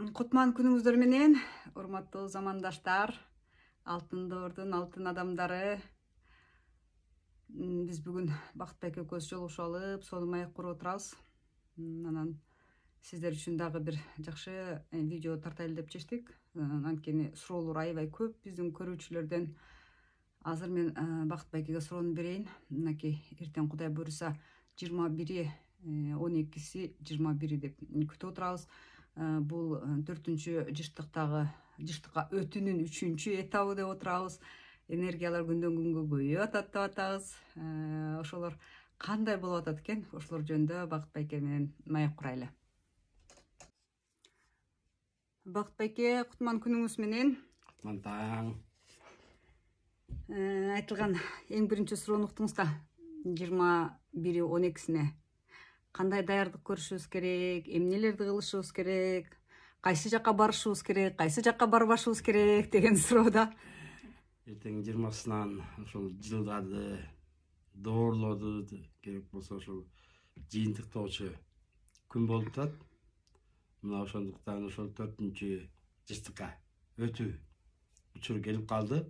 Кутман күнүңүздөр менен, урматтуу замандаштар, алтын доордун алтын адамдары. Биз бүгүн Бактыбек экөөбүз жолугушуп алып, сонун маек куруп отурабыз. Анан сиздер үчүн дагы бир жакшы видео тартайлы деп чечтик. Анткени суроолор аябай көп биздин көрүүчүлөрдөн. Азыр мен Бактыбекке суроону берейин. Мынакей эртең Кудай буйруса 21 12 21 деп күтүп отурабыз. Бул 4-жыштыкка өтүүнүн 3-чү этабы деп отурабыз. Энергиялар күндөн күнгө көбөйүп атат деп атабыз. Ошолор кандай болуп атат экен? Ошолор жөнүндө Бактыбек менен маек курайлы. Бактыбек, кутман күнүңүз менен. Кутман таң. Айтылган эң биринчи суроону уктуңуз да. 21-12-сине кандай даярдык көрүшүбүз керек, эмнелерди кылышыбыз керек, кайсы жакка барышыбыз керек, кайсы жакка барбашыбыз керек деген суроода. Эртең 20-сынан ошол жылдарды доорлоду керек болсо ошол жыйынтыктоочу күн болуп турат. Мына ошондуктан ошол 4-жыштыкка өтүү учуру келип калды.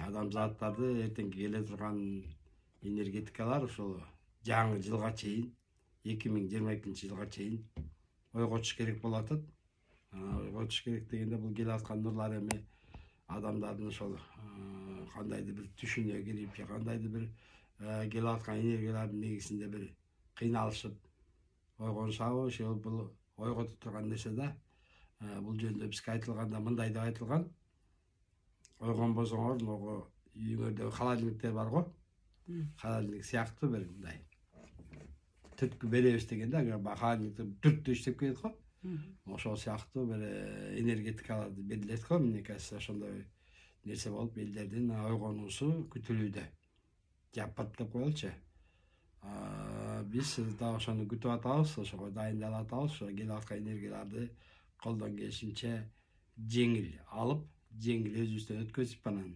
Адамзаттарды эртеңки келе турган энергетикалар ошол жаңы жылга чейин 2022 жылга чейин ойготуш керек болуп атат. Ойготуш керек дегенде бул келе аткан нурлар эми адамдардын ошол кандайдыр бир түшүнө кирип, кандайдыр бир келе аткан энергиялардын негизинде бир кыйналышып ойгонушабы, ошол бул ойготуп турган нерсе да. Бул жөнүндө бизге айтылганда мындай деп айтылган. Ойгонбосоңор, могу үйүңөрдө холодильниктер бар го. Холодильник сыяктуу бир мындай түрткү беребиз дегенде, агар холодильникте түрттүү иштеп кетет го. Ошол сыяктуу бир энергетикаларды берилет го. Мне кажется, ошондой нерсе болуп элдердин ойгонуусу күтүлүүдө. Жаппат деп коелучу. Биз да ошону күтүп атабыз, ошого дайындалып атабыз. Ошо келип аткан энергияларды колдон келишинче жеңил алып, жеңил өзүбүздөн өткөзүп анан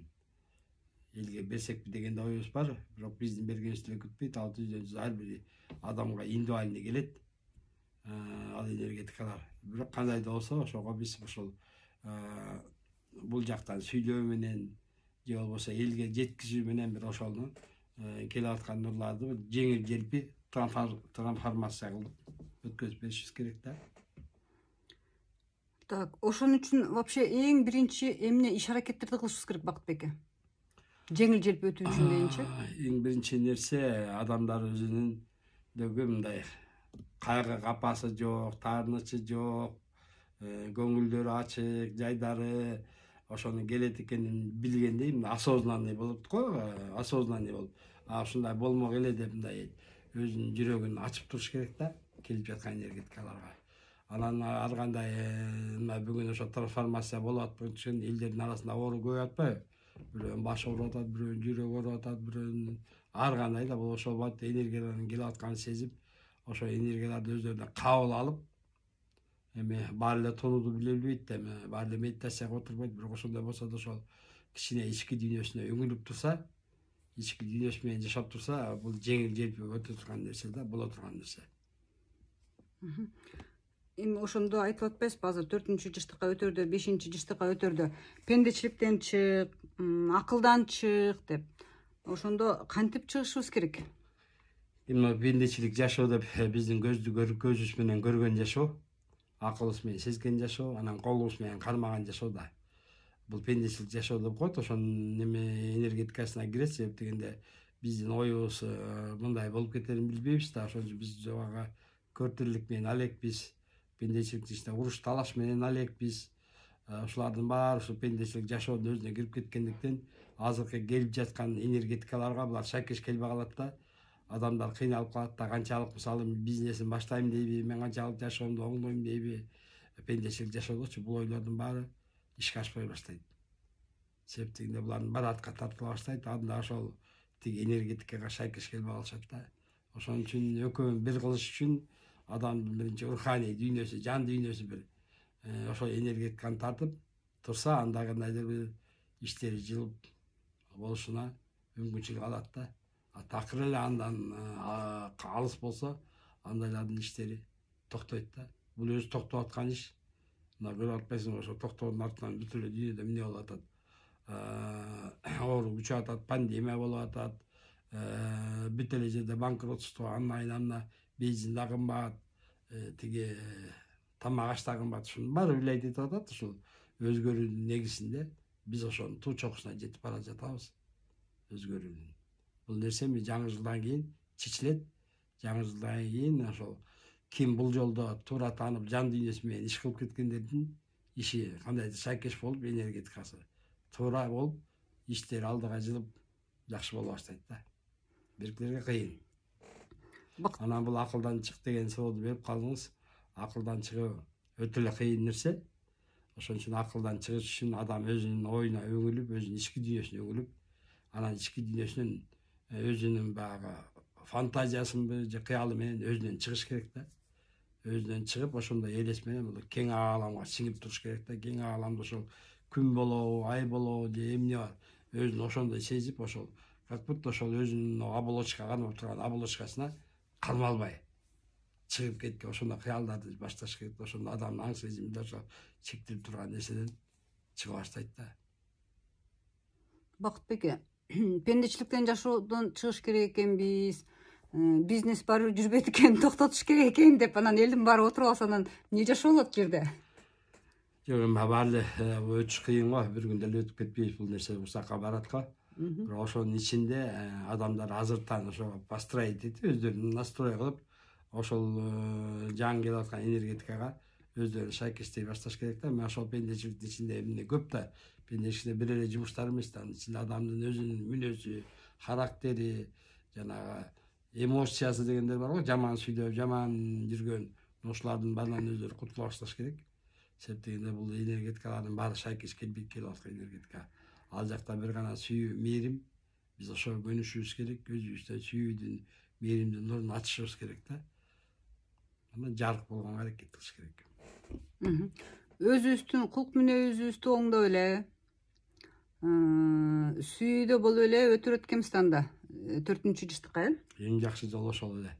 элге берсекпи деген оюбуз бар. Бирок биздин бергенибизди эле күтпөйт, ал түздөн-түз ар бир адамга индивидуальный келет. Ал энергетикалар. Бирок кандай да болсо, ошого биз ошол бул жактан сүйлөө менен же болбосо элге жеткизүү менен бир ошону келип аткан нурларды жеңил желпи трансформация кылып өткөзүп беришибиз керек да. Так, ошон үчүн вообще эң биринчи эмне иш аракеттерди кылышыбыз керек Бактыбек? Жеңил желпи өтүү үчүн дейинчи. Эң биринчи нерсе адамдар өзүнүн мындай кайгы капасы жок, таарынычы жок, көңүлдөрү ачык, жайдары ошону келет экенин билгендей, осознанный болот го, осознанный болуп. Ушундай болмок эле деп мындай өзүнүн жүрөгүн ачып туруш керек да, келип жаткан энергетикаларга. Анан ар кандай бүгүн ошо трансформация болуп аткан үчүн элдердин арасында оору көбөйүп атпайбы? Бирөөнүн башы ооруп атат, бирөөнүн жүрөгү ооруп атат, бирөөнүн ар кандай да болуп ошол энергиялардын келип атканын сезип, ошо энергияларды өздөрүнө кабыл алып, эми баары эле тонууду биле билбейт, эми баары эле медитацияга отурбайт, бирок ошондой болсо да ошол кичине ички дүйнөсүнө үңүлүп турса, ички дүйнөсү менен жашап турса, бул жеңил желпи өтө турган нерсе да, боло турган нерсе. Эми ошондо айтып атпайсызбы, азыр 4-жыштыкка өтөрдө, 5-жыштыкка өтөрдө пендечиликтен чык, акылдан чык деп. Ошондо кантип чыгышыбыз керек? Эми пендечилик жашоо деп биздин көзүбүз менен көргөн жашоо, акылыбыз менен сезген жашоо, анан колубуз менен кармаган жашоо да. Бул пендечилик жашоо деп коет, ошонун энергетикасына кирет, себеп дегенде биздин оюбуз мындай болуп кетерин билбейбиз да, ошон үчүн биз жобага көртүрлүк менен алекпиз, пендечиликтин ичинде уруш талаш менен алекпиз. Ушулардын баары ушу пендечилик жашоонун өзүнө кирип кеткендиктен азыркы келип жаткан энергетикаларга булар шайкеш келбей калат да. Адамдар кыйналып калат да, канчалык мисалы бизнесин баштайм дейби, мен канчалык жашоомду оңдойм дейби. Пендечилик жашоодочу бул ойлордун баары ишке ашпай баштайт. Себеп дегенде булардын баары артка тартыла баштайт, анда ошол тиги энергетикага шайкеш келбей калышат да. Ошон үчүн экөөнү бир кылыш үчүн адамдын биринчи руханий дүйнөсү, жан дүйнөсү бир ошол энергетиканы тартып турса, анда кандайдыр бир иштери жылып болушуна мүмкүнчүлүк алат да. Такыр эле андан алыс болсо, андайлардын иштери токтойт да. Бул өзү токтоп аткан иш. мына көрүп атпайсың ошо токтоонун артынан бүт эле дүйнөдө эмне болуп атат, оору күчүп атат, пандемия болуп атат, бүт эле жерде банкротство, андан ана бензин да кымбат, тиги тамак аш да кымбат, ушунун баары влиять этип атат. Ушул өзгөрүүнүн негизинде биз ошонун туу чокусуна жетип бара жатабыз. Өзгөрүүнүн бул нерсе жаңы жылдан кийин чечилет. Жаңы жылдан кийин ошол ким бул жолдо туура таанып жан дүйнөсү менен иш кылып кеткендердин иши кандайдыр шайкеш болуп, энергетикасы туура болуп, иштери алдыга жылып жакшы боло баштайт да. Биркилерге кыйын. Анан бул акылдан чык деген соолду берип калдыңыз. Акылдан чыгуу өтө эле кыйын нерсе. Ошон үчүн акылдан чыгыш үчүн адам өзүнүн оюна өңүлүп, өзүнүн ички дүйнөсүнө өңүлүп, анан ички дүйнөсүнүн өзүнүн баягы фантазиясынбы же кыялы менен өзүнөн чыгыш керек да. Өзүнөн чыгып, ошондой элес менен бул кең ааламга сиңип туруш керек да. Кең ааламда ошол күн болобу, ай болобу же эмне бар, өзүн ошондой сезип, ошол как будто ошол өзүнүн оболочка кармап турган оболочкасына кармалбай чыгып кеткен ошондой кыялдарды башташ керек. Ошондо адамдын аң сезиминде ошо чектелип турган нерседен чыга баштайт да. Бакытбек, пендечиликтен жашоодон чыгыш керек экенбиз, бизнес баары жүрбөйт экен, токтотуш керек экен деп анан элдин баары отуруп алса анан эмне жашоо болот жерде? Жок, эми баары эле өтүш кыйын го, бир күндө эле өтүп кетпейт, бул нерсе усакка барат го. Бирок ошонун ичинде адамдар азыртан ошо построить этип, өздөрүн настрой кылып, ошол жаңы келип аткан энергетикага өздөрүн шайкештей башташ керек да. Мен ошол пендечиликтин ичинде эмне көп да, пендечиликте бир эле жумуштар эмес да, анын ичинде адамдын өзүнүн мүнөзү, характери, жанагы эмоциясы дегендер бар го, жаман сүйлөп, жаман жүргөн, ошолордун баарынан өздөрү кутула башташ керек. Себеп дегенде бул энергетикалардын баары шайкеш келбей келип аткан энергетика. Ал жакта бир гана сүйүү, мээрим, биз ошого көнүшүбүз керек, өзүбүздө сүйүүдүн, мээримдин нурун ачышыбыз керек да. Анан жарык болгонго аракет кылыш керек. Өзүбүздүн кулк мүнөзүбүздү оңдоп эле, сүйүүдө болуп эле өтүрөт экенбиз анда 4-жыштыкка, Эң жакшы жол ошол эле.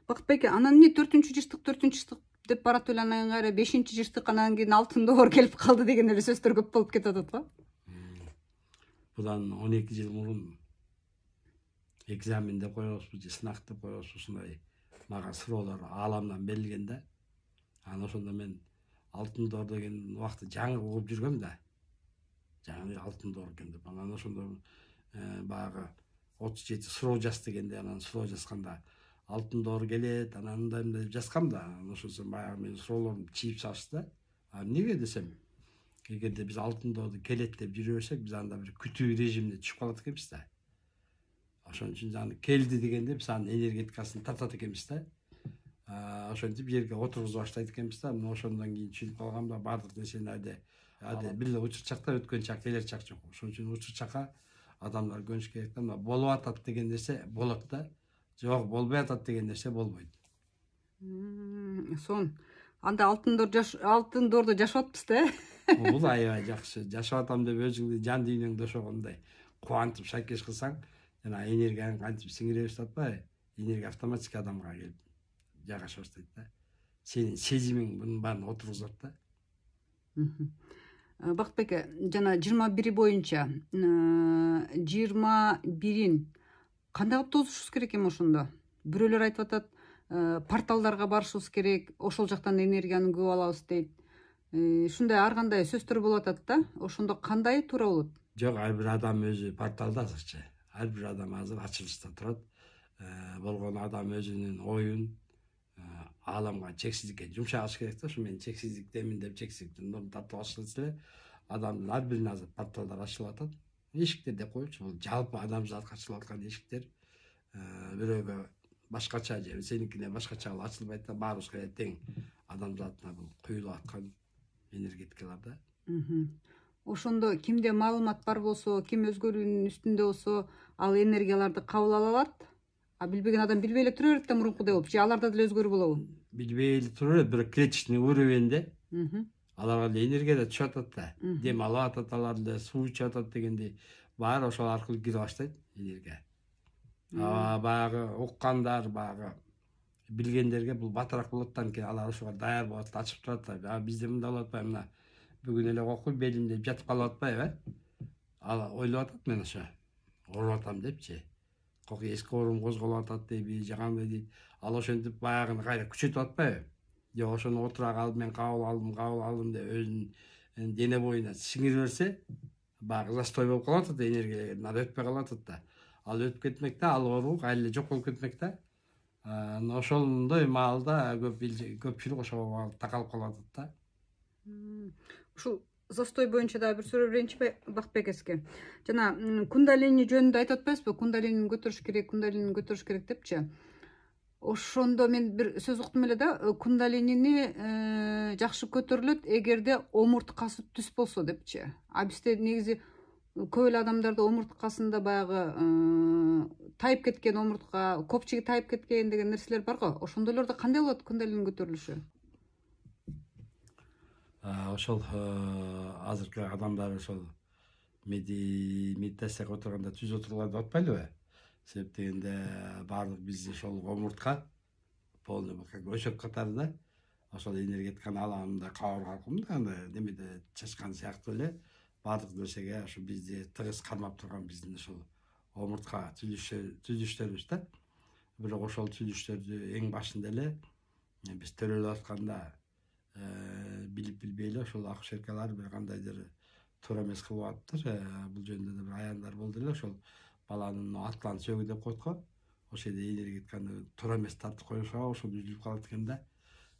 Бакытбек, анан эмне 4-жыштык деп баратып эле анан кайра 5-жыштык, анан кийин алтын доор келип калды деген эле сөздөр көп болуп кетип атат го. Будан 12 жыл мурун экзамен деп коебузбу же сынак деп коебузбу, ушундай мага суроолор ааламдан берилген да. Анан ошондо мен алтын доор деген убакты жаңы угуп жүргөм да. Жаңы алтын доор экен деп. Анан ошондо баягы 37 суроо жаз дегенде, анан суроо жазганда алтын доор келет, анан мындай деп жазгам да. Анан ошондо баягы менин суроолорумду чийип салышты да. Эмнеге десем, эгерде биз алтын доорду келет деп жүрө берсек, биз анда бир күтүү режимине түшүп калат экенбиз да. Ошон үчүн аны келди дегенде биз анын энергетикасын тартат экенбиз да. Ошентип жерге отургузуп баштайт экенбиз да. Мына ошондон кийин түшүнүп калгам да, баардык нерсени аде бир эле учур чакта өткөн чак, келер чак жок. Ошон үчүн учур чакка адамдар көнүш керек да. Мына болуп атат деген нерсе болот да. Жок, болбой атат деген нерсе болбойт. Сон анда алтын доордо жашап атпыз да. Бул аябай жакшы. Жашап атам деп өзүңдү жан дүйнөңдө ошогондой кубантып шайкеш кылсаң, жана энергияң кантип сиңире баштайт атпайбы? Энергия автоматически адамга келип жайгаша баштайт да. Сенин сезимиң мунун баарын отургузат да. Бакытбек, жана 21 боюнча 21-ин кандай кылып тосушубуз керек эми ошондо? Бирөөлөр айтып атат, порталдарга барышыбыз керек, ошол жактан энергияны көп алабыз дейт. Ушундай ар кандай сөздөр болуп атат да. Ошондо кандай туура болот? Жок, ар бир адам өзү порталда азырчы. Ар бир адам азыр ачылышта турат. Болгону адам өзүнүн оюн ааламга, чексиздикке жумшагыш керек да. Ушу мен чексиздиктемин деп чексиздиктин нурун тартып алыш эле адамдын ар бирине азыр порталдар ачылып атат. Эшиктер деп коечу, бул жалпы адамзатка ачылып аткан эшиктер. Бирөөгө башкача же сеникине башкача ачылбайт да, баарыбызга тең адамзатына бул куюлуп аткан энергетикалар да. Ошондо кимде маалымат бар болсо, ким өзгөрүүнүн үстүндө болсо, ал энергияларды кабыл ала алат. А билбеген адам билбей эле тура берет да мурункудай болуп, же аларда деле өзгөрүү болобу? Билбей эле тура берет, бирок клеточный уровеньде аларга деле энергия да түшүп атат да. Дем алып атат, алар деле суу ичип атат дегендей, баары ошол аркылуу кире баштайт энергия. Баягы уккандар, баягы билгендерге бул батыраак болот да, анткени алар ошого даяр болот, ачып турат да. Бизде мындай болуп атпайбы, мына бүгүн эле окуй белим деп жатып калып атпайбы, ал ойлоп атат, мен ошо ооруп атам депчи. Эски оорум козголуп атат дейби, же кандай дейт. Ал ошентип баягыны кайра күчөтүп атпайбы? Же ошону отура калып мен кабыл алдым деп өзүнүн дене боюна сиңире берсе, баягы застой болуп калып атат, энергия ары өтпөй калып атат да. Ал өтүп кетмек да, ал оору кайра эле жок болуп кетмек да. Ошондой маалда көпчүлүк ошого такалып калып атат да. Ушул застой боюнча дагы бир суроо берейинчи Бактыбек эске. Жана кундалини жөнүндө айтып атпайбызбы? Кундалинини көтөрүш керек депчи. Ошондо мен бир сөз уктум эле да, кундалинини жакшы көтөрүлөт эгерде омурткасы түз болсо депчи. А бизде негизи көп эле адамдарда омурткасында баягы тайып кеткен омуртка, копчиги тайып кеткен деген нерселер бар го. Ошондойлордо кандай болот кундалинин көтөрүлүшү? Ошол азыркы адамдар ошол медитацияга отурганда түз отурлар деп атпайлыбы? Себеп дегенде баардык биз ошол омуртка полный как өсөк катары да, ошол энергетиканы аламында кабыргалыкмында андай немеде чачкан сыяктуу эле баардык нерсеге ошо бизди тыгыз кармап турган биздин ошол омуртка түзүлүштөрүбүз да. Бирок ошол түзүлүштөрдү эң башында эле биз төрөлүп атканда билип билбей эле ошол акушеркалар бир кандайдыр туура эмес кылып атыптыр. Бул жөнүндө да бир аяндар болду эле. Ошол баланын атлан сөөгү деп коет го. Ошол жерде энергетиканы туура эмес тартып коюшуга ошол үзүлүп калат экен да.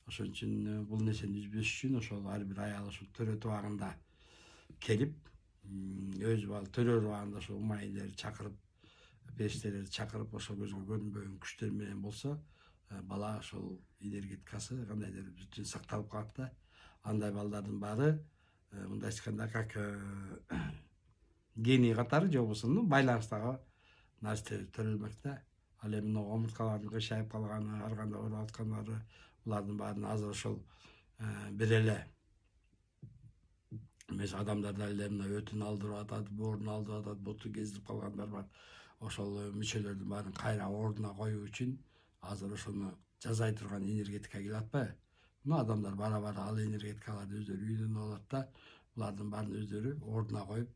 Ошон үчүн бул нерсени үзбөш үчүн ошол ар бир аял ошол төрөтүп убагында келип, өз төрөр убагында ошол умайдерди чакырып, периштелерди чакырып, ошол көзгө көрүнбөгөн күчтөр менен болсо, бала ошол энергетикасы кандайдыр бүтүн сакталып калат да. Андай балдардын баары мындай айтканда как гений катары же болбосо байланыштагы нарселер төрөлмөк да. Ал эми мына омурткалардын кыйшайып калганы, ар кандай ооруп аткандар, булардын баарын азыр ошол бир эле эмес адамдарда эле мына өтүн алдырып атат, боорун алдырып атат, буту кезилип калгандар бар. Ошол мүчөлөрдүн баарын кайра ордуна коюу үчүн азыр ошону жазай турган энергетика келип атпайбы? Мына адамдар бара ал энергетикаларды өздөрү үйрөнүп алат да, булардын баарын өздөрү ордуна коюп,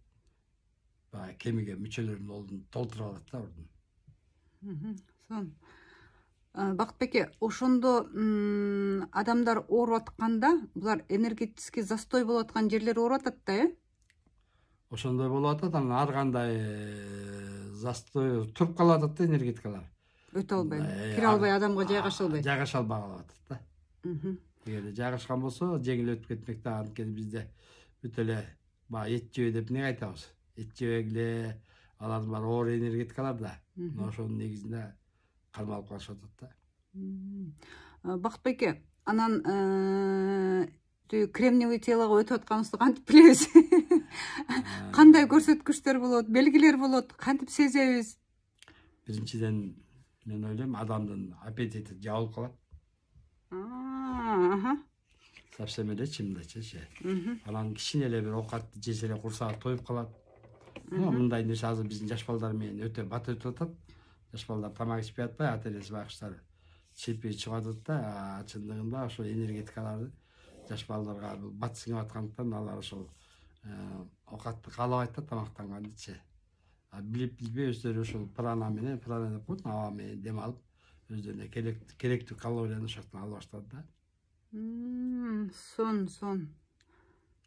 баягы кемиге мүчөлөрүн толтуруп алат да ордун. Сон. Бактыбек, ошондо адамдар ооруп атканда булар энергетический застой болуп аткан жерлери ооруп атат да, Ошондой болуп атат, анан ар кандай застой туруп калып атат да энергетикалар. Өтө албай, кире албай, адамга жайгаша албай. Жайгаша албай калып атат да. Эгерде жайгашкан болсо, жеңил өтүп кетмек да. Анткени бизде бүт эле баягы эт жебе деп эмне айтабыз? Эт жебегиле, алардын баары оор энергетикалар да. Ошонун негизинде кармалып калышып атат да. Бактыбек, анан кремниевый телого өтүп атканыбызды кантип билебиз? Кандай көрсөткүчтөр болот, белгилер болот, кантип сезебиз? Биринчиден мен ойлойм, адамдын аппетити жабылып калат. Совсем элечи мындайчы. Анан кичине эле бир оокатты жесе эле курсагы тоюп калат. Мындай нерсе азыр биздин жаш балдар менен өтө бат өтүп атат. Жаш балдар тамак ичпей атпай, ата энеси байкуштар чепип чыгып атат да. Чындыгында ошол энергетикаларды жаш балдарга бат сиңип аткандыктан алар ошол оокатты каалабайт да тамактангандычы. Билип билбей өздөрү ошол прана деп коет, аба менен дем алып, өздөрүнө керектүү калорияны ошоктон ала баштады да.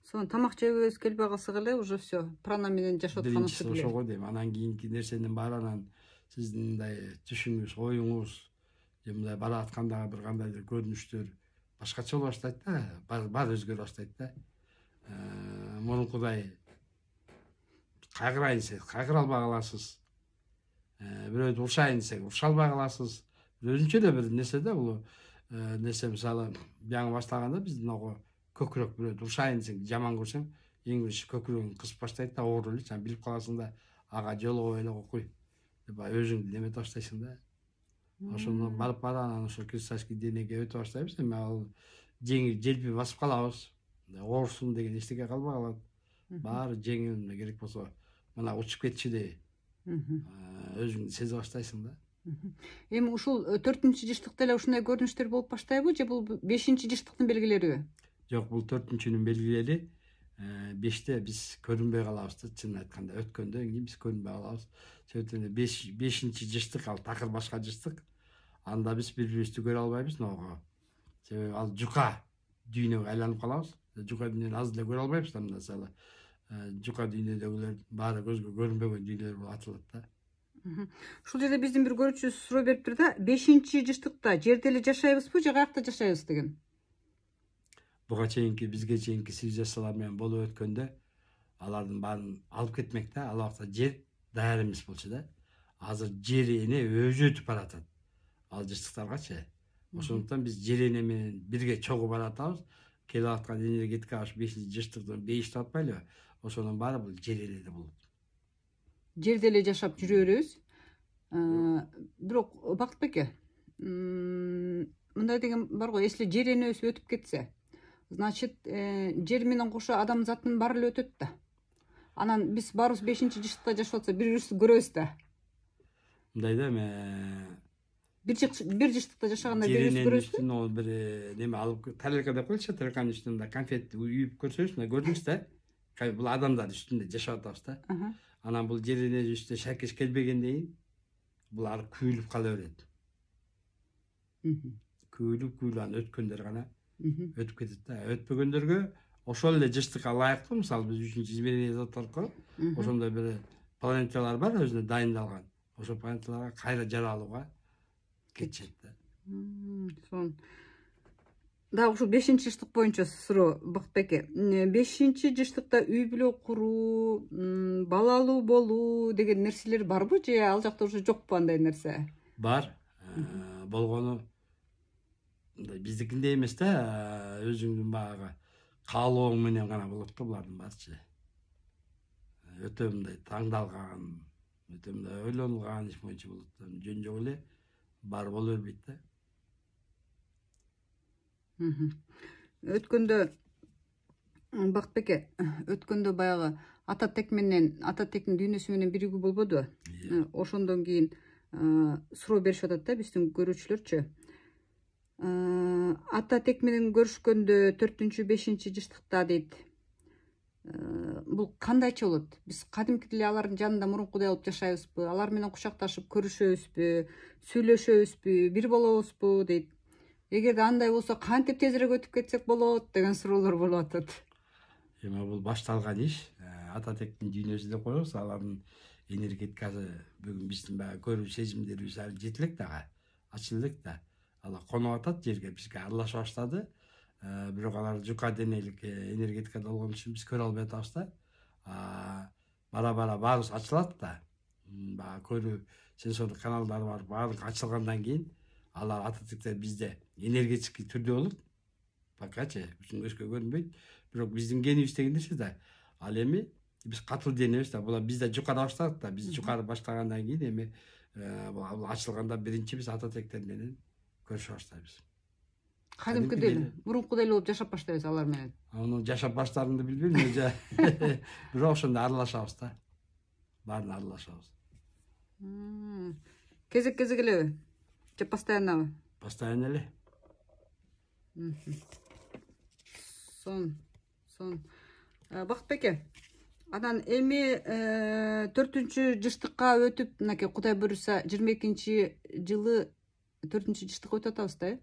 Сон тамак жебебиз келбей калсак эле уже все, прана менен жашап атканыбызды билет. Ошого дейм. Анан кийинки нерсенин баары анан сиздин мындай түшүңүз, оюңуз, же мындай бара аткандагы бир кандайдыр көрүнүштөр башкача боло баштайт да, бар өзгөрө баштайт да. Мурункудай кайгырайын десек, кайгыра албай каласыз. Бирөөдү урушайын десек, уруша албай каласыз. Өзүнчө эле бир нерсе да бул. Нерсе мисалы жаңы баштаганда биздин ого көкүрөк бирөөдү урушайын десең, жаман көрсөң, эң биринчи көкүрөгүң кысып баштайт да, ооруп эле, жана билип каласың да, ага жолугуп эле кокуй деп өзүңдү неметип баштайсың да. Ошондон барып анан ошо крестьянский денеге өтүп баштайбыз. Эми ал жеңил желпи басып калабыз. Оорусун деген эчтеке калбай калат. Баары жеңил, керек болсо мына учуп кетчү деп өзүңдү сезе баштайсың да. Эми ушул 4-жыштыкта эле ушундай көрүнүштөр болуп баштайбы же бул 5-жыштыктын белгилериби? Жок, бул 4-нүн белгилери. 5-те биз көрүнбөй калабыз да, чынын айтканда өткөндөн кийин биз көрүнбөй калабыз. Себептен 5-жыштык ал такыр башка жыштык. Анда биз бири-бирибизди көрө албайбыз ногу. Себеби ал жука дүйнөгө айланып калабыз. Жука дүйнөнү аз эле көрө албайбыз да, мисалы. Жука дүйнөдөгүлөр баары көзгө көрүнбөгөн дүйнөлөр болуп атылат да. Ушул жерде биздин бир көрүүчүбүз суроо бериптир да, 5-жыштыкта жерде эле жашайбызбы же каякта жашайбыз деген. Буга чейинки бизге чейинки цивилизациялар менен болуп өткөндө алардын баарын алып кетмек да. Ал убакта жер даяр эмес болчу да. Азыр жер эне өзү өтүп баратат. Ал жыштыктаргачы. Ошондуктан биз жер эне менен бирге чогуу баратабыз. Келип аткан энергетика ушу 5-жыштыктын бейиштеп атпайлыбы? Ошонун баары бул жер энеде болот. Жерде эле жашап жүрө беребиз. Бирок Бакытбек эке, мындай деген бар го, если жер энебиз өтүп кетсе, значит, жер менен кошо адам затынын баары эле өтөт да. Анан биз баарыбыз 5-жыштыкта жашап атса, бири-бирибизди көрөбүз да. Мындай да, бир жыштыкта жашаганда бири-бирибизди көрөбүзбү? Жеринен бир неме алып, тарелка деп коелучу, тарелканын үстүндө конфет үйүп көрсөбүз, мына көрдүңүз да. Бул адамдар үстүндө жашап атабыз да. Анан бул жер эне үстүнө шайкеш келбегенден кийин булар күйүлүп кала берет. Күйүлүп анан өткөндөр гана өтүп кетет да. Өтпөгөндөргө ошол эле жыштыкка ылайыктуу, мисалы биз 3-үчү измерение деп аткан, ошондой бир планеталар бар өзүнө дайындалган. Ошол планеталарга кайра жаралууга кетишет да. Сонун. Дагы ушул 5-жыштык боюнча суроо, Бакытбек эке. 5-жыштыкта үй бүлө куруу, балалуу болуу деген нерселер барбы же ал жакта уже жокпу андай нерсе? Бар. Болгону биздикиндей эмес да, өзүңдүн баягы каалооң менен гана болот да булардын баарычы. Өтө мындай таңдалган, өтө мындай ойлонулган иш боюнча болот да. Жөн жок эле бар боло бербейт да. Өткөндө Бакытбек эке, өткөндө баягы ата тектин дүйнөсү менен биригүү болбодубу? Ошондон кийин суроо беришип атат да биздин көрүүчүлөрчү. Ата тек менен көрүшкөндө 4-5-жыштыкта дейт. Бул кандайча болот? Биз кадимкидей эле алардын жанында мурункудай болуп жашайбызбы? Алар менен кучакташып көрүшөбүзбү? Сүйлөшөбүзбү? Бир болобузбу дейт. Эгерде андай болсо, кантип тезирээк өтүп кетсек болот деген суроолор болуп атат. Эми бул башталган иш. Ата тектин дүйнөсү деп коебуз. Алардын энергетикасы бүгүн биздин баягы көрүү сезимдерибиз али жете элек дагы, ачыла элек да. Алар конуп атат жерге, бизге аралаша баштады. Бирок алар жука денелик энергетикада болгон үчүн биз көрө албай атабыз да. Бара-бара баарыбыз ачылат да. Баягы көрүү сенсордук каналдары бар, баардыгы ачылгандан кийин алар ата тектер бизде энергетический түрдө болот. Покачы, үчүн көзгө көрүнбөйт. Бирок биздин генибиз деген нерсе да. Ал эми биз катуу денебиз да. Булар бизде жукара баштадык да. Биз жукары баштагандан кийин эми бул ачылганда биринчи биз ата тектер менен көрүшө баштайбыз. Кадимкидей эле, мурункудай эле болуп жашап баштайбыз алар менен. Аны жашап баштаарымды билбейм, бирок ошондо аралашабыз да. Баарына аралашабыз. Кезек элеби? Же постояннабы? Постоянно эле. Сон. Бакытбек эке, анан эми 4-жыштыкка өтүп, мынакей Кудай буйруса 22-жылы 4-жыштыкка өтүп атабыз да.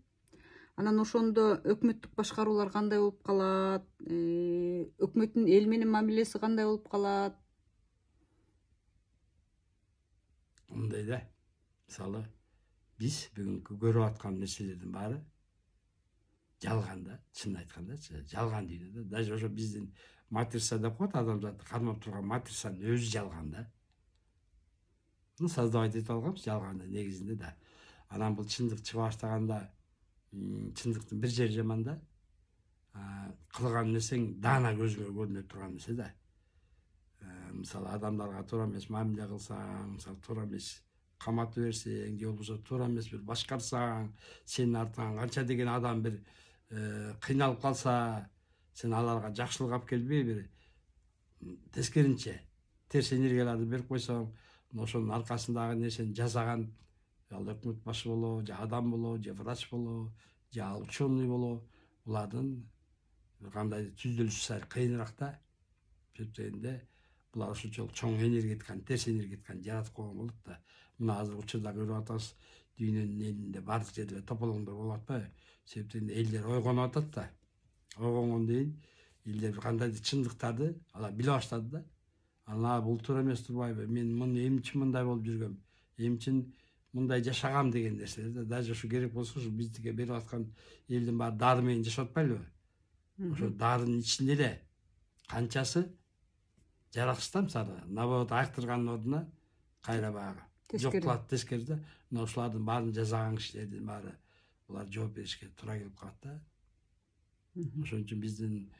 Анан ошондо өкмөттүк башкаруулар кандай болуп калат? Өкмөттүн эл менен мамилеси кандай болуп калат? Мындай да. Мисалы, биз бүгүнкү көрүп аткан нерселердин баары жалган да, чынын айткандачы, жалган дүйнө да. Даже ошо биздин матрица деп коет, адамзатты кармап турган матрицанын өзү жалган да. Создавать этип алганбыз жалган да, негизинде да. Анан бул чындык чыга баштаганда чындыктын бир жери жаман да. Кылган нерсең даана көзгө көрүнө турган нерсе да. Мисалы, адамдарга туура эмес мамиле кылсаң, мисалы, туура эмес каматып берсең, же болбосо туура эмес бир башкарсаң, сенин артыңан канча деген адам бир кыйналып калса, сен аларга жакшылык алып келбей, бир тескеринче терс энергияларды берип койсоң, ошонун аркасындагы нерсени жасаган ал өкмөт башы болобу, же адам болобу, же врач болобу, же ал ученый болобу, булардын кандай түзүлүшү сай кыйыныраак да. Сөйткөндө булар ушунчалык чоң энергетиканы, терс энергетиканы жаратып койгон болот да. Мына азыр учурда көрүп атабыз, дүйнөнүн элинде бардык жерде тополоңдор болуп атпайбы? Себептен элдер ойгонуп атат да. Ойгонгондон кийин элдер кандайдыр чындыктарды алар биле баштады да. Анан бул туура эмес турбайбы? Мен муну эмчи мындай болуп жүргөм, эмчи мындай жашагам деген нерселер да. Даже ушу керек болсо ушу биздике берип аткан элдин баары дары менен жашап атпайлыбы? Ошо дарынын ичинде эле канчасы жаратышта мисалы наоборот айктыргандын ордуна кайра баягы жок кылат тескери да. Мына ушулардын баарын жасаган кишилердин баары булар жооп беришке туура келип калат да. Ошон үчүн биздин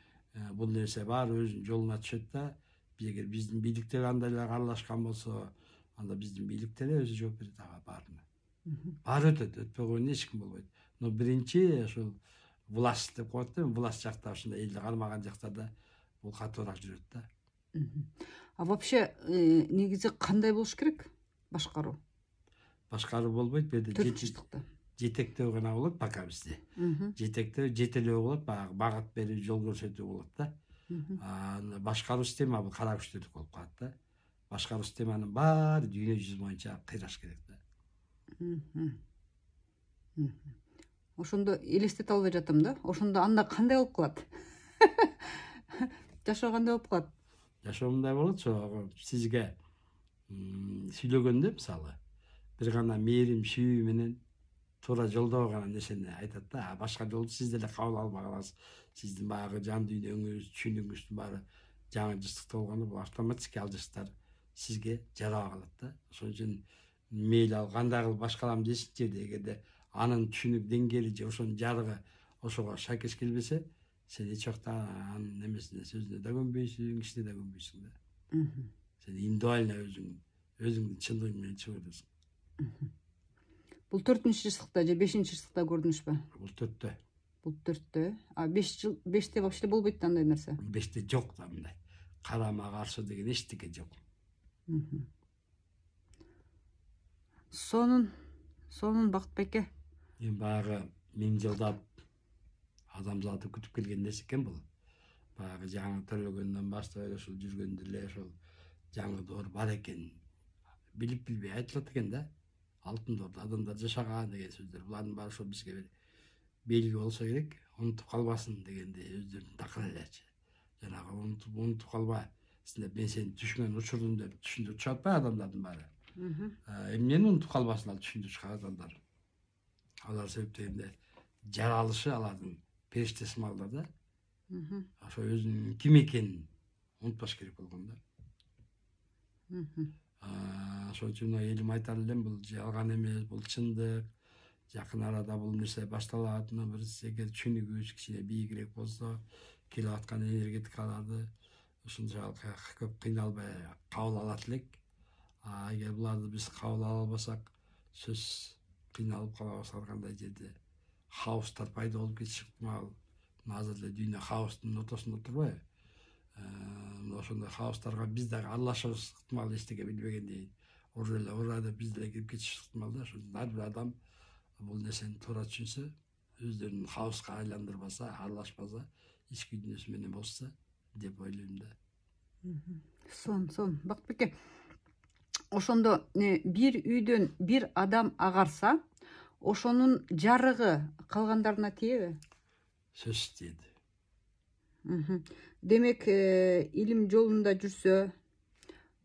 бул нерсе баары өзүнүн жолуна түшөт да. Эгер биздин бийликтер кандайлар аралашкан болсо, анда биздин бийликтер өзү жооп берет ага баарына. Баары өтөт, өтпөй койгондо эч ким болбойт. Но биринчи ошол власть деп коет да, власть жакта ушундай элди кармаган жактарда бул катуураак жүрөт да. А вообще негизи кандай болуш керек башкаруу? Башкаруу болбойт, бу жерде жетектөө гана болот пока бизде. Жетектөө, жетелөө болот, баягы багат берип жол көрсөтүү болот да. Башкаруу система бул кара күчтөрдүк болуп калат да. Башкаруу системанын баары дүйнө жүзү боюнча кыйраш керек да. Ошондо элестете албай жатам да. Ошондо анда кандай болуп калат? Жашоо кандай болуп калат? Жашоо мындай болот, ошо сизге сүйлөгөндө мисалы бир гана мээрим, сүйүү менен туура жолдоо гана нерсени айтат да. Башка жолду сиз деле кабыл албай каласыз. Сиздин баягы жан дүйнөңүз, түшүнүгүңүздүн баары жаңы жыштыкта болгондо бул автоматически ал жыштар сизге жараба калат да. Ошон үчүн мейли ал кандай кылып башкарам десинчи, эгерде анын түшүнүк деңгээли же ошонун жарыгы ошого шайкеш келбесе, сен эч убакта анын немесине, сөзүнө да көнбөйсүң, ишине да көнбөйсүң да. Сен индивидуально өзүңдүн чындыгың менен чыгып өтөсүң. Бул 4-нчү жыштыкта же 5-нчи жыштыкта көрдүңүзбү? Бул 4-тө. Бул 4-тө. А 5-те вообще болбойт да андай нерсе. 5-те жок да мындай. Карама каршы деген эчтеке жок. Сонун Бакыт байке. Эми баягы 1000 жылдап адамзаты күтүп келген нерсе экен бул. Баягы жаңы төрөлгөндөн баштап эле ушул жүргөндө эле ошол жаңы доор бар экен. Билип билбей айтылат экен да. Алтын доордо адамдар жашаган деген сөздөр. Булардын баары ошо бизге бир белги болсо керек, унутуп калбасын дегенде өздөрүн такыр элечи. Жанагы унутуп калба. Сиздер мен сени түшүнгөн учурдум деп түшүндүрүп чыгып атпайбы адамдардын баары. Эмнени унутуп калбасын ал түшүндүрүп чыган адамдар. Алар себептенде жаралышы алардын периште сымалдар да. Ошо өзүнүн ким экенин унутпаш керек болгон да. Ошон үчүн элим айтар элем, бул жалган эмес, бул чындык. Жакын арада бул нерсе башталат. Бир эгер түшүнүгүбүз кичине бийигирээк болсо, келип аткан энергетикаларды ушунчалык көп кыйналбай кабыл алат элек. Эгер буларды биз кабыл ала албасак, сөзсүз кыйналып калабыз. Ар кандай жерде хаостар пайда болуп кетиши ыктымал. Азыр эле дүйнө хаостун ортосунда турбайбы? Ошондой хаостарга биз дагы аралашабыз ыктымал, эчтеке билбегендей. Ура деп биз деле кирип кетишибиз ыктымал да. Ошон үчүн ар бир адам бул нерсени туура түшүнсө, өздөрүн хаоска айландырбаса, аралашпаса, ички дүйнөсү менен болса деп ойлойм да. Сон Бакыт байке. Ошондо бир үйдөн бир адам агарса, ошонун жарыгы калгандарына тиеби? Сөзсүз тиет. Демек, илим жолунда жүрсө,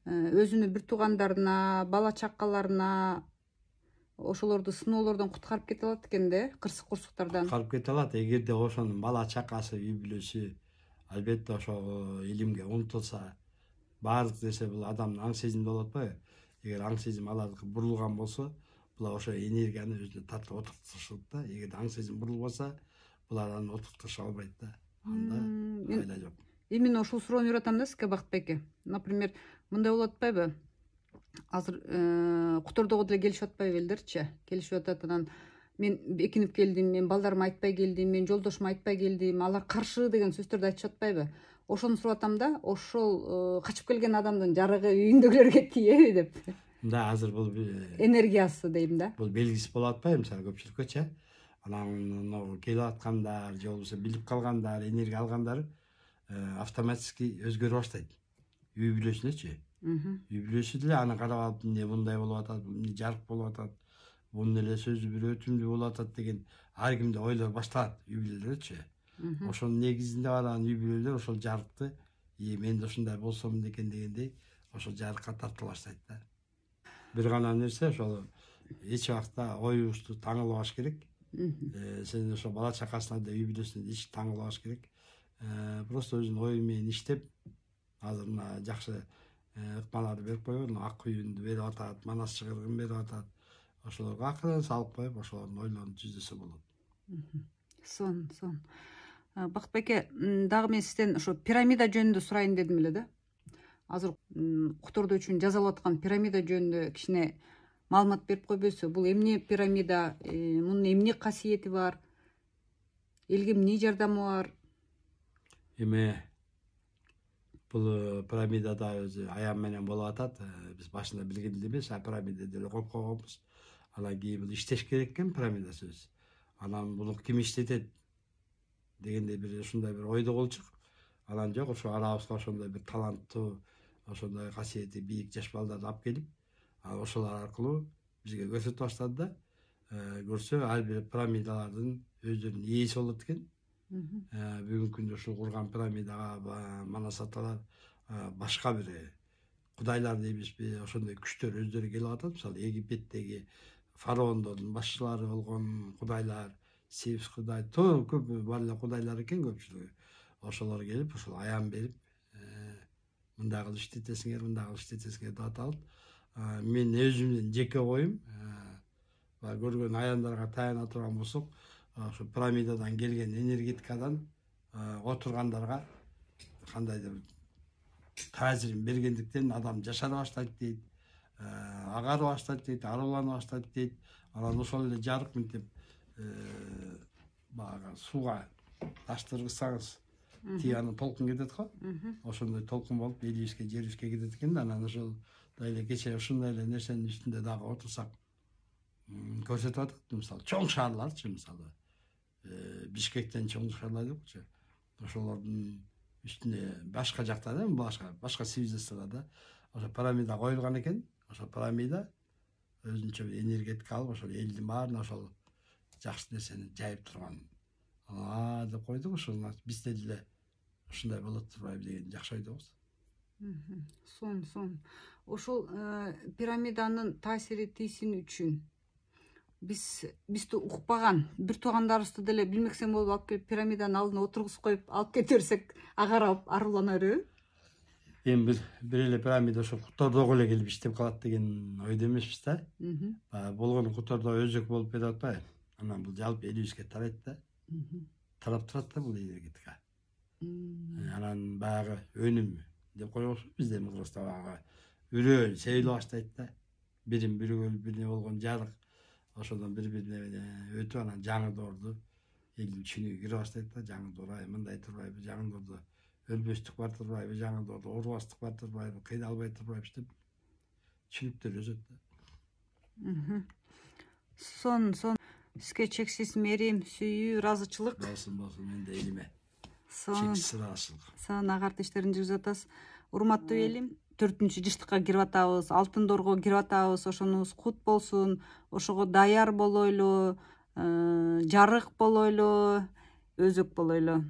өзүнүн бир туугандарына, бала чакаларына ошолорду сыноолордон куткарып кете алат экен да, кырсык курсуктардан. Куткарып кете алат. Эгерде ошонун бала чакасы, үй бүлөсү албетте ошол илимге умтулса, баардык нерсе бул адамдын аң сезиминде болот атпайбы? Эгер аң сезим алардыкы бурулган болсо, булар ошо энергияны өзүнө тартып отуртушат да. Эгерде аң сезим бурулбаса, булар аны отуртуша албайт да. Анда айла жок. Именно ушул суроону берип атам да сизге, Бакыт байке. Например, мындай болуп атпайбы? Азыр кутордого деле келишип атпайбы элдерчи? Келишип атат, анан мен бекинип келдим, мен балдарыма айтпай келдим, мен жолдошума айтпай келдим, алар каршы деген сөздөрдү айтышып атпайбы? Ошону сурап атам да, ошол качып келген адамдын жарыгы үйүндөгүлөргө тиеби деп. мында азыр бул энергиясы дейм да. бул белгиси болуп атпайбы мисалы көпчүлүккөчү. Анан келип аткандар же болбосо билип калгандар, энергия алгандар автоматически өзгөрө баштайт. Үй бүлөсүнөчү. Үй бүлөсү деле аны карап алып эмне мындай болуп атат, эмне жарык болуп атат, бунун эле сөзү бир өтүмдүү болуп атат деген ар кимде ойлор башталат үй бүлөлөрчү. Ошонун негизинде барган үй бүлөлөр ошол жарыкты мен да ушундай болсом экен дегендей ошол жарыкка тартыла баштайт да. Бир гана нерсе ошол эч убакта оюбузду таңылбаш керек. Сен ошо бала чакасына да үй бүлөсүнө эч таңылбаш керек. Просто өзүнүн ою менен иштеп, азыр мына жакшы ыкмаларды берип койгон, ак үйүндү берип атат, манас чыгыргын берип атат. Ошолорго акырын салып коюп, ошолордун ойлорун түзөсө болот. Сон. Бакыт байке, дагы мен сизден ошо пирамида жөнүндө сурайын дедим эле да. Азыр Кутордо үчүн жасалып аткан пирамида жөнүндө кичине маалымат берип койбойсузбу? Бул эмне пирамида, мунун эмне касиети бар? Элге эмне жардамы бар? Бул пирамидада өзү аян менен болуп атат. Биз башында билген эле эмес, пирамида деле коюп койгонбуз. Анан кийин бул иштеш керек экен пирамида сөз. Анан буну ким иштетет дегенде бир ушундай бир ойдо болчук. Анан жок, ошо арабызга ошондой бир таланттуу, ошондой касиети бийик жаш балдарды алып келип, ошолор аркылуу бизге көрсөтүп баштады да. Көрсө ар бир пирамидалардын өздөрүнүн ээси болот экен. Бүгүнкү күндө ушул курган пирамидага манас аталар башка бир кудайлар дейбизби, ошондой күчтөр өздөрү келип атат. Мисалы Египеттеги фараондордун башчылары болгон кудайлар, Севс кудай, көп бар эле кудайлар экен көпчүлүгү. Ошолор келип, ошол аян берип, мындай кылып иштетесиңер, мындай кылып иштетесиңер деп аталып. Мен өзүмдүн жеке оюм, көргөн аяндарга таяна турган болсок, ошо пирамидадан келген энергетикадан отургандарга кандайдыр таасирин бергендиктен адам жашара баштайт дейт, агара баштайт дейт, арулана баштайт дейт. Анан ошол эле жарык мынтип баягы сууга ташты ыргытсаңыз тиги анан толкун кетет го. Ошондой толкун болуп элибизге, жерибизге кетет экен да. Анан ошол эле кечээ ушундай эле нерсенин үстүндө дагы отурсак көрсөтүп атат. Мисалы чоң шаарларчы, мисалы Бишкектен чоң шаарлар жокчу. Ошолордун үстүнө башка жакта да, башка цивилизацияларда ошо пирамида коюлган экен. Ошо пирамида өзүнчө бир энергетика алып, ошол элдин баарына ошол жакшы нерсени жайып турган. Деп койдук, ошол бизде деле ушундай болот турбайбы деген жакшы ойдобуз. Сон. Ошол пирамиданын таасири тийсин үчүн бизди укпаган бир туугандарыбызды деле билмексен болуп алып келип пирамиданын алдына отургузуп коюп алып кете берсек, агарап арулана береби? Эми бир эле пирамида ошо Кутордого эле келип иштеп калат деген ойдо эмеспиз да. Болгону Кутордо өзөк болуп кетип атпайбы? Анан бул жалпы элибизге тарайт да. Тарап турат да бул энергетика. Анан баягы өнүм деп коебуз бизде Кыргызста баягы үрөөл сейиле баштайт да. Бири бирине болгон жарык ошодон бири-бирине өтүп, анан жаңы доорду элдин түшүнүгү кире баштайт да. Жаңы доор мындай турбайбы, жаңы доордо өлбөстүк бар турбайбы, жаңы доордо оорубастык бар турбайбы, кыйналбай турбайбы деп түшүнүктөр өсөт да. Сон сизге чексиз мээрим, сүйүү, ыраазычылык. Болсун, менде элиме чексиз ыраазычылык. Сон агартыштерин жүргүзүп атасыз. Урматтуу элим, 4-жыштыкка кирип атабыз, алтын доорго кирип атабыз. Ошонубуз кут болсун, ошого даяр болойлу, жарык болойлу, өзөк болойлу.